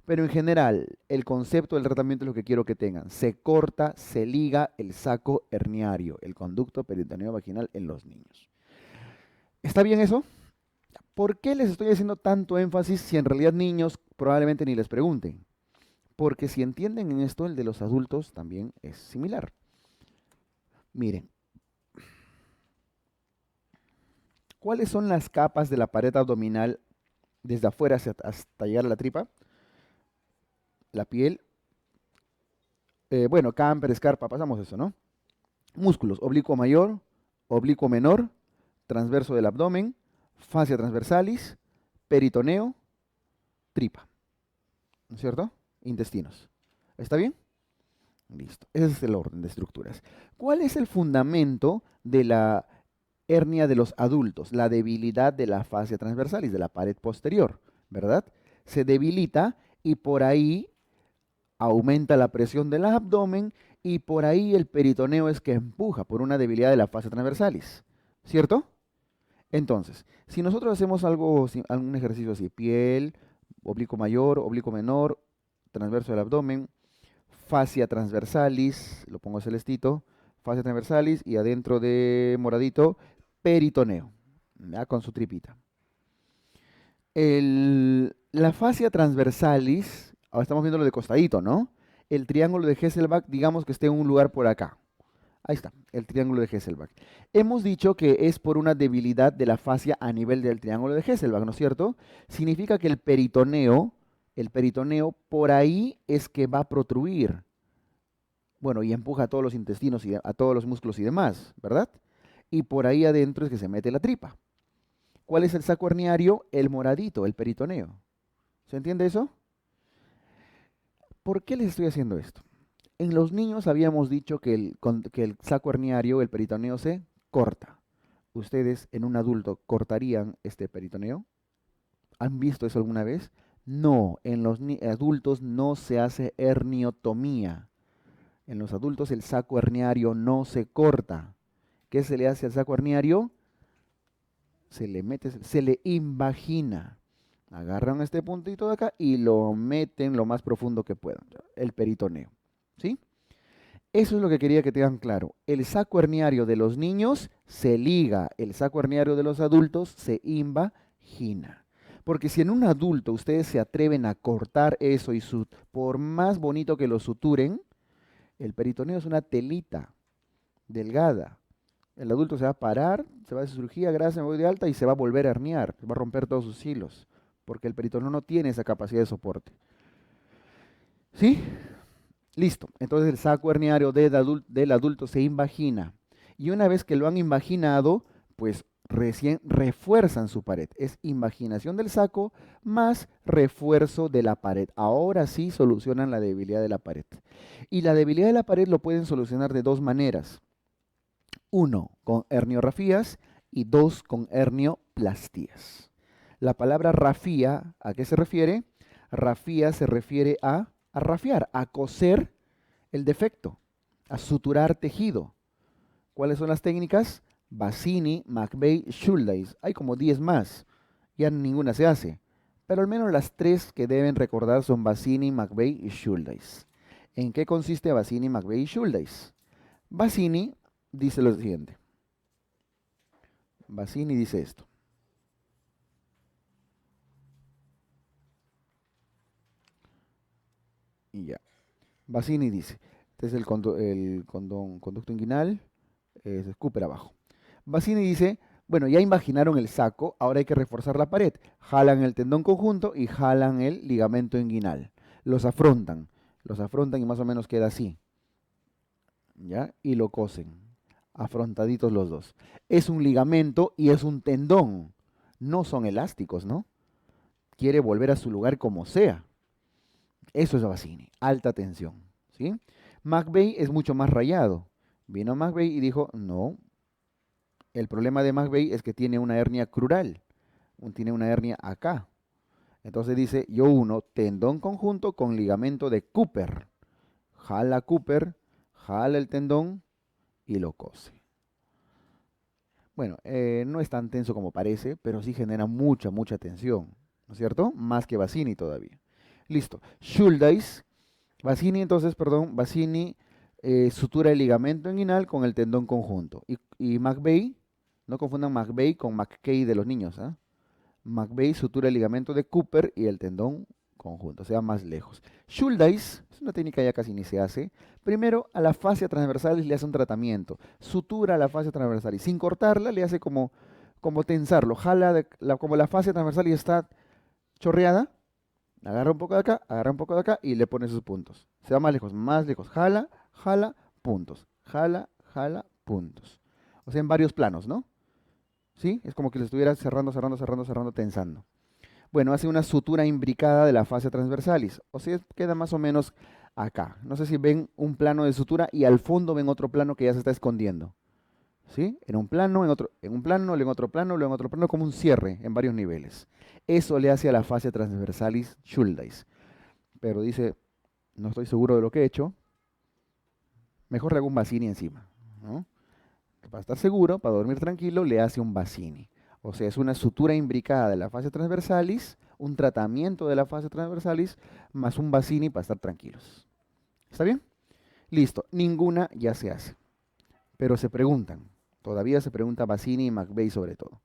Pero en general, el concepto del tratamiento es lo que quiero que tengan. Se corta, se liga el saco herniario, el conducto peritoneo vaginal en los niños. ¿Está bien eso? ¿Por qué les estoy haciendo tanto énfasis si en realidad niños probablemente ni les pregunten? Porque si entienden en esto, el de los adultos también es similar. Miren, ¿cuáles son las capas de la pared abdominal desde afuera hasta llegar a la tripa? La piel, bueno, camper, escarpa, pasamos eso, ¿no? Músculos, oblicuo mayor, oblicuo menor, transverso del abdomen, fascia transversalis, peritoneo, tripa, ¿no es cierto? Intestinos. ¿Está bien? Listo. Ese es el orden de estructuras. ¿Cuál es el fundamento de la hernia de los adultos? La debilidad de la fascia transversalis, de la pared posterior, ¿verdad? Se debilita y por ahí aumenta la presión del abdomen y por ahí el peritoneo es que empuja por una debilidad de la fascia transversalis, ¿cierto? Entonces, si nosotros hacemos algún ejercicio así, piel, oblicuo mayor, oblicuo menor, transverso del abdomen, fascia transversalis, lo pongo celestito, fascia transversalis y adentro de moradito, peritoneo, ¿ya? Con su tripita. La fascia transversalis, ahora estamos viendo lo de costadito, ¿no? El triángulo de Hesselbach, digamos que esté en un lugar por acá. Ahí está, el triángulo de Hesselbach. Hemos dicho que es por una debilidad de la fascia a nivel del triángulo de Hesselbach, ¿no es cierto? Significa que el peritoneo por ahí es que va a protruir. Bueno, y empuja a todos los intestinos y a todos los músculos y demás, ¿verdad? Y por ahí adentro es que se mete la tripa. ¿Cuál es el saco herniario? El moradito, el peritoneo. ¿Se entiende eso? ¿Por qué les estoy haciendo esto? En los niños habíamos dicho que que el saco herniario, el peritoneo, se corta. ¿Ustedes en un adulto cortarían este peritoneo? ¿Han visto eso alguna vez? No, en los adultos no se hace herniotomía. En los adultos el saco herniario no se corta. ¿Qué se le hace al saco herniario? Se le invagina. Agarran este puntito de acá y lo meten lo más profundo que puedan, el peritoneo. ¿Sí? Eso es lo que quería que tengan claro. El saco herniario de los niños se liga, el saco herniario de los adultos se invagina. Porque si en un adulto ustedes se atreven a cortar eso y por más bonito que lo suturen, el peritoneo es una telita delgada. El adulto se va a parar, se va a hacer cirugía, gracias, me voy de alta y se va a volver a herniar, va a romper todos sus hilos, porque el peritoneo no tiene esa capacidad de soporte. ¿Sí? Listo. Entonces el saco herniario del adulto se invagina. Y una vez que lo han invaginado, pues recién refuerzan su pared. Es invaginación del saco más refuerzo de la pared. Ahora sí solucionan la debilidad de la pared. Y la debilidad de la pared lo pueden solucionar de dos maneras. Uno, con herniorrafías y dos, con hernioplastías. La palabra rafía, ¿a qué se refiere? Rafía se refiere a rafiar, a coser el defecto, a suturar tejido. ¿Cuáles son las técnicas? Bassini, McVeigh, Schuldeis. Hay como 10 más, ya ninguna se hace. Pero al menos las tres que deben recordar son Bassini, McVeigh y Schuldeis. ¿En qué consiste Bassini, McVeigh y Schuldeis? Bassini dice lo siguiente. Bassini dice esto. Y ya. Bassini dice, este es el conducto inguinal, se escupe abajo. Bassini dice, bueno, ya imaginaron el saco, ahora hay que reforzar la pared. Jalan el tendón conjunto y jalan el ligamento inguinal. Los afrontan y más o menos queda así. ¿Ya? Y lo cosen, afrontaditos los dos. Es un ligamento y es un tendón, no son elásticos, ¿no? Quiere volver a su lugar como sea. Eso es Bassini, alta tensión, ¿sí? McVeigh es mucho más rayado. Vino McVeigh y dijo, no, el problema de McVeigh es que tiene una hernia crural, tiene una hernia acá. Entonces dice, yo uno, tendón conjunto con ligamento de Cooper. Cooper, jala el tendón y lo cose. Bueno, no es tan tenso como parece, pero sí genera mucha tensión, ¿no es cierto? Más que Bassini todavía. Listo. Schuldeis, Bassini sutura el ligamento inguinal con el tendón conjunto. Y McVeigh, no confundan McVeigh con McKay de los niños, ¿ah? McVeigh sutura el ligamento de Cooper y el tendón conjunto, o sea, más lejos. Schuldeis, es una técnica ya casi ni se hace. Primero, a la fascia transversalis le hace un tratamiento. Sutura la fascia transversalis. Sin cortarla, le hace como tensarlo. Como la fascia transversalis está chorreada, agarra un poco de acá, agarra un poco de acá y le pone sus puntos. Se va más lejos, más lejos. Jala, puntos. Jala, puntos. O sea, en varios planos, ¿no? ¿Sí? Es como que le estuviera cerrando, tensando. Bueno, hace una sutura imbricada de la fascia transversalis. O sea, queda más o menos acá. No sé si ven un plano de sutura y al fondo ven otro plano que ya se está escondiendo. ¿Sí? En un plano, en un plano, luego en otro plano, luego en otro plano, como un cierre en varios niveles. Eso le hace a la fascia transversalis Schuldeis. Pero dice, no estoy seguro de lo que he hecho, mejor le hago un Bassini encima, ¿no? Para estar seguro, para dormir tranquilo, le hace un Bassini. O sea, es una sutura imbricada de la fascia transversalis, un tratamiento de la fascia transversalis, más un Bassini para estar tranquilos. ¿Está bien? Listo, ninguna ya se hace. Pero se preguntan, todavía se pregunta Bassini y McVeigh sobre todo.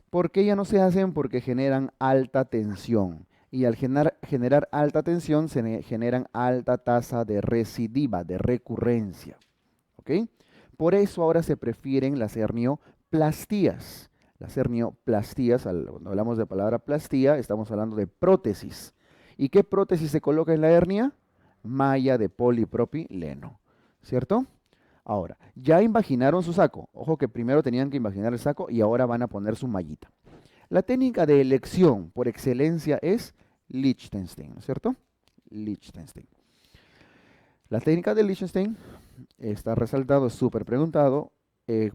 ¿Por qué ya no se hacen? Porque generan alta tensión. Y al generar alta tensión se generan alta tasa de recidiva, de recurrencia. ¿Ok? Por eso ahora se prefieren las hernioplastías. Las hernioplastías, cuando hablamos de palabra plastía, estamos hablando de prótesis. ¿Y qué prótesis se coloca en la hernia? Malla de polipropileno, ¿cierto? Ahora, ya imaginaron su saco. Ojo que primero tenían que imaginar el saco y ahora van a poner su mallita. La técnica de elección por excelencia es Liechtenstein, ¿no es cierto? Liechtenstein. La técnica de Liechtenstein está resaltado, es súper preguntado,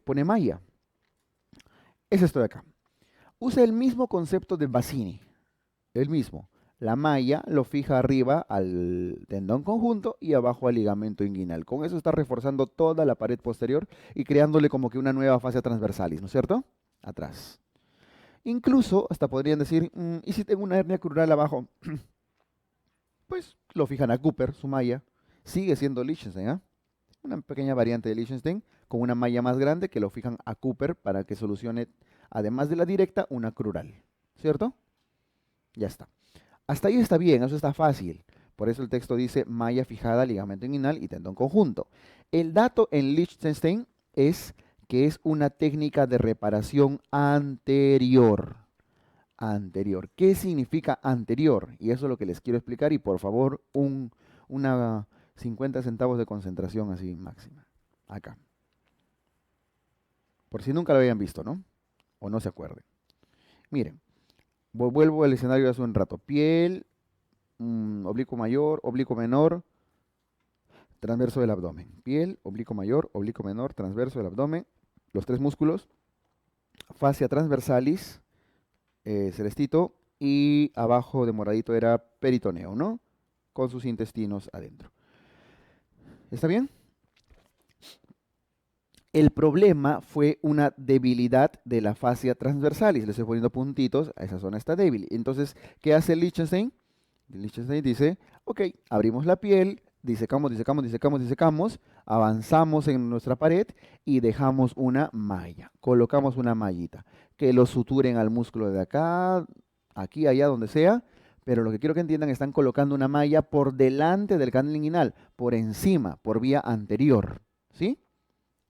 pone malla. Es esto de acá. Usa el mismo concepto de Bassini, el mismo. La malla lo fija arriba al tendón conjunto y abajo al ligamento inguinal. Con eso está reforzando toda la pared posterior y creándole como que una nueva fascia transversalis, ¿no es cierto? Atrás. Incluso, hasta podrían decir, ¿y si tengo una hernia crural abajo? Pues lo fijan a Cooper, su malla. Sigue siendo Liechtenstein, ¿ah? Una pequeña variante de Liechtenstein con una malla más grande que lo fijan a Cooper para que solucione, además de la directa, una crural. ¿Cierto? Ya está. Hasta ahí está bien, eso está fácil. Por eso el texto dice malla fijada, ligamento inguinal y tendón conjunto. El dato en Liechtenstein es que es una técnica de reparación anterior. Anterior. ¿Qué significa anterior? Y eso es lo que les quiero explicar y por favor una 50 centavos de concentración así máxima. Acá. Por si nunca lo habían visto, ¿no? O no se acuerden. Miren, vuelvo al escenario de hace un rato. Piel, oblicuo mayor, oblicuo menor, transverso del abdomen. Piel, oblicuo mayor, oblicuo menor, transverso del abdomen. Los tres músculos. Fascia transversalis, celestito. Y abajo de moradito era peritoneo, ¿no? Con sus intestinos adentro. ¿Está bien? El problema fue una debilidad de la fascia transversalis. Le estoy poniendo puntitos, a esa zona está débil. Entonces, ¿qué hace Liechtenstein? Liechtenstein dice, ok, abrimos la piel, disecamos, disecamos, disecamos, disecamos, avanzamos en nuestra pared y dejamos una malla. Colocamos una mallita que lo suturen al músculo de acá, aquí, allá, donde sea. Pero lo que quiero que entiendan, están colocando una malla por delante del canal inguinal, por encima, por vía anterior. ¿Sí?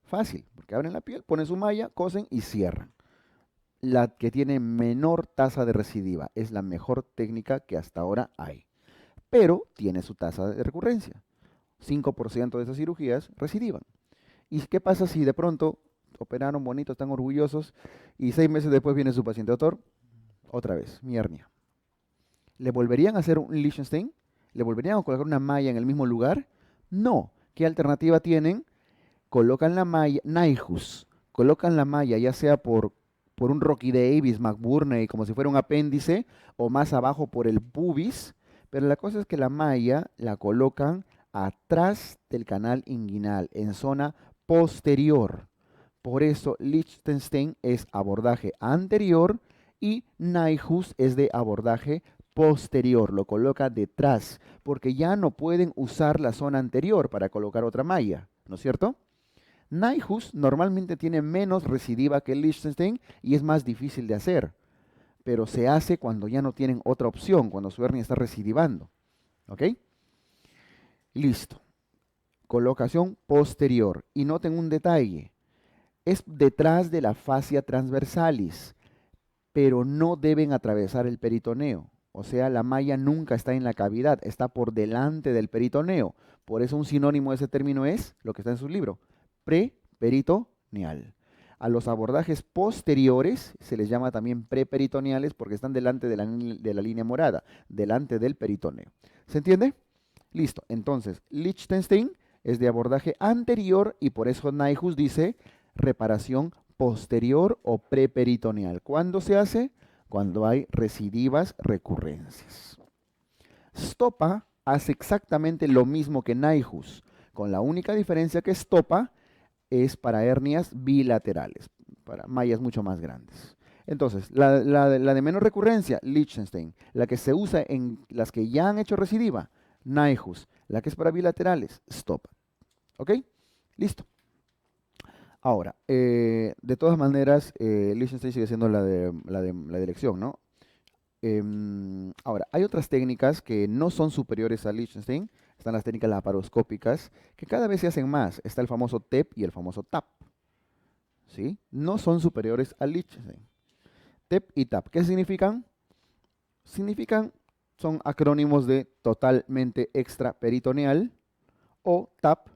Fácil, porque abren la piel, ponen su malla, cosen y cierran. La que tiene menor tasa de recidiva es la mejor técnica que hasta ahora hay, pero tiene su tasa de recurrencia. 5% de esas cirugías recidivan. ¿Y qué pasa si de pronto operaron bonito, están orgullosos y 6 meses después viene su paciente doctor? Otra vez, mi hernia. ¿Le volverían a hacer un Liechtenstein? ¿Le volverían a colocar una malla en el mismo lugar? No. ¿Qué alternativa tienen? Colocan la malla, Nyhus, colocan la malla ya sea por un Rocky Davis, McBurney, como si fuera un apéndice, o más abajo por el pubis, pero la cosa es que la malla la colocan atrás del canal inguinal, en zona posterior. Por eso Liechtenstein es abordaje anterior y Nyhus es de abordaje posterior, lo coloca detrás, porque ya no pueden usar la zona anterior para colocar otra malla, ¿no es cierto? Nyhus normalmente tiene menos recidiva que el Liechtenstein y es más difícil de hacer, pero se hace cuando ya no tienen otra opción, cuando su hernia está recidivando. ¿Ok? Listo. Colocación posterior. Y noten un detalle. Es detrás de la fascia transversalis, pero no deben atravesar el peritoneo. O sea, la malla nunca está en la cavidad, está por delante del peritoneo. Por eso un sinónimo de ese término es lo que está en su libro, preperitoneal. A los abordajes posteriores se les llama también preperitoneales porque están delante de la línea morada, delante del peritoneo. ¿Se entiende? Listo. Entonces, Liechtenstein es de abordaje anterior y por eso Nyhus dice reparación posterior o preperitoneal. ¿Cuándo se hace? Cuando hay recidivas recurrencias. Stopa hace exactamente lo mismo que Nyhus, con la única diferencia que Stopa es para hernias bilaterales, para mallas mucho más grandes. Entonces, la de menos recurrencia, Liechtenstein. La que se usa en las que ya han hecho recidiva, Nyhus. La que es para bilaterales, Stopa. ¿Ok? Listo. Ahora, de todas maneras, Liechtenstein sigue siendo la de elección, ¿no? Ahora, hay otras técnicas que no son superiores a Liechtenstein. Están las técnicas laparoscópicas, que cada vez se hacen más. Está el famoso TEP y el famoso TAP. ¿Sí? No son superiores a Liechtenstein. TEP y TAP, ¿qué significan? Significan, son acrónimos de totalmente extraperitoneal o TAP,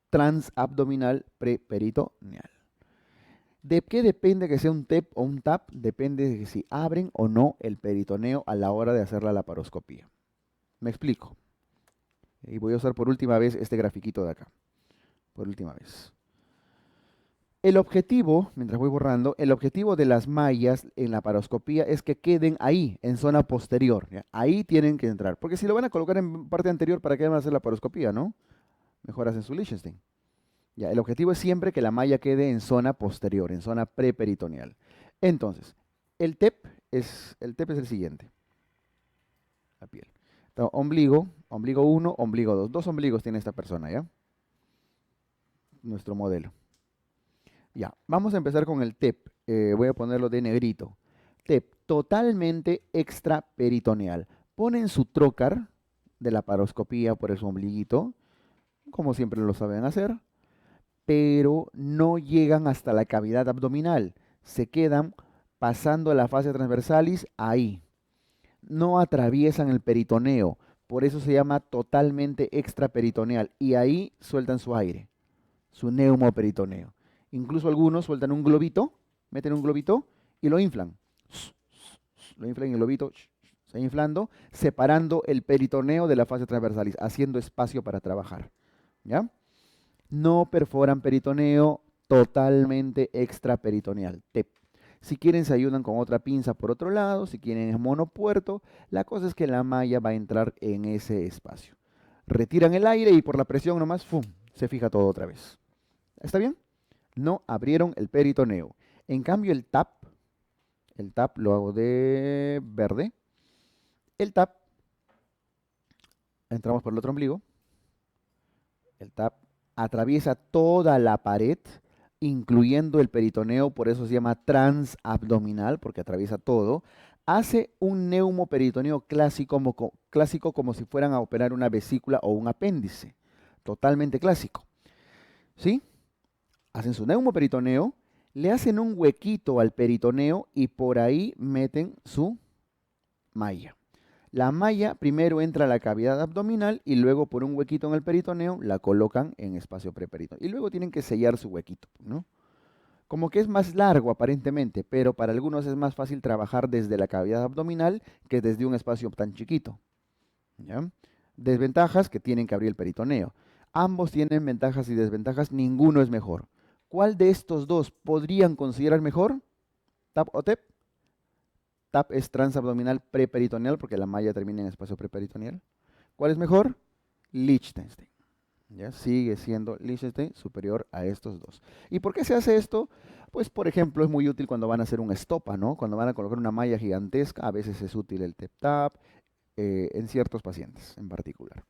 transabdominal preperitoneal. ¿De qué depende que sea un TEP o un TAP? Depende de si abren o no el peritoneo a la hora de hacer la laparoscopía. Me explico. Y voy a usar por última vez este grafiquito de acá. Por última vez. El objetivo, mientras voy borrando, el objetivo de las mallas en la paroscopía es que queden ahí, en zona posterior. ¿Ya? Ahí tienen que entrar. Porque si lo van a colocar en parte anterior, ¿para qué van a hacer la paroscopía, no? Mejor hacen su Lichtenstein. Ya, el objetivo es siempre que la malla quede en zona posterior, en zona preperitoneal. Entonces, el TEP es el siguiente. La piel. Entonces, ombligo 1, ombligo 2. Dos ombligos tiene esta persona, ¿ya? Nuestro modelo. Ya, vamos a empezar con el TEP. Voy a ponerlo de negrito. TEP, totalmente extraperitoneal. Ponen su trocar de la paroscopía por su ombliguito, como siempre lo saben hacer, pero no llegan hasta la cavidad abdominal. Se quedan pasando la fascia transversalis ahí. No atraviesan el peritoneo. Por eso se llama totalmente extraperitoneal. Y ahí sueltan su aire, su neumoperitoneo. Incluso algunos sueltan un globito, meten un globito y lo inflan. Lo inflan y el globito se va inflando, separando el peritoneo de la fascia transversalis, haciendo espacio para trabajar. ¿Ya? No perforan peritoneo, totalmente extraperitoneal. TEP. Si quieren se ayudan con otra pinza por otro lado, si quieren es monopuerto, la cosa es que la malla va a entrar en ese espacio. Retiran el aire y por la presión nomás, ¡fum!, se fija todo otra vez. ¿Está bien? No abrieron el peritoneo. En cambio el TAP lo hago de verde. El TAP, entramos por el otro ombligo. El TAP atraviesa toda la pared, incluyendo el peritoneo, por eso se llama transabdominal, porque atraviesa todo. Hace un neumoperitoneo clásico como si fueran a operar una vesícula o un apéndice. Totalmente clásico. ¿Sí? Hacen su neumoperitoneo, le hacen un huequito al peritoneo y por ahí meten su malla. La malla primero entra a la cavidad abdominal y luego por un huequito en el peritoneo la colocan en espacio preperitoneal. Y luego tienen que sellar su huequito, ¿no? Como que es más largo aparentemente, pero para algunos es más fácil trabajar desde la cavidad abdominal que desde un espacio tan chiquito. ¿Ya? Desventajas, que tienen que abrir el peritoneo. Ambos tienen ventajas y desventajas, ninguno es mejor. ¿Cuál de estos dos podrían considerar mejor? ¿TAP o TEP? TAP es transabdominal preperitoneal porque la malla termina en espacio preperitoneal. ¿Cuál es mejor? Lichtenstein. ¿Ya? Sigue siendo Lichtenstein superior a estos dos. ¿Y por qué se hace esto? Pues, por ejemplo, es muy útil cuando van a hacer un estopa, ¿no? Cuando van a colocar una malla gigantesca, a veces es útil el TEP-TAP, en ciertos pacientes en particular.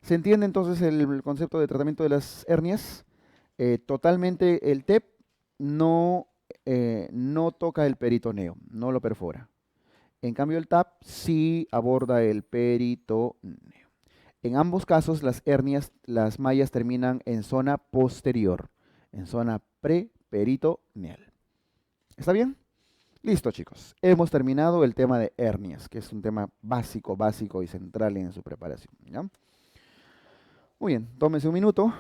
¿Se entiende entonces el concepto de tratamiento de las hernias? Totalmente el TEP no toca el peritoneo, no lo perfora. En cambio el TAP sí aborda el peritoneo. En ambos casos las hernias, las mallas terminan en zona posterior, en zona preperitoneal. ¿Está bien? Listo, chicos. Hemos terminado el tema de hernias, que es un tema básico y central en su preparación, ¿ya? Muy bien, tómense un minuto.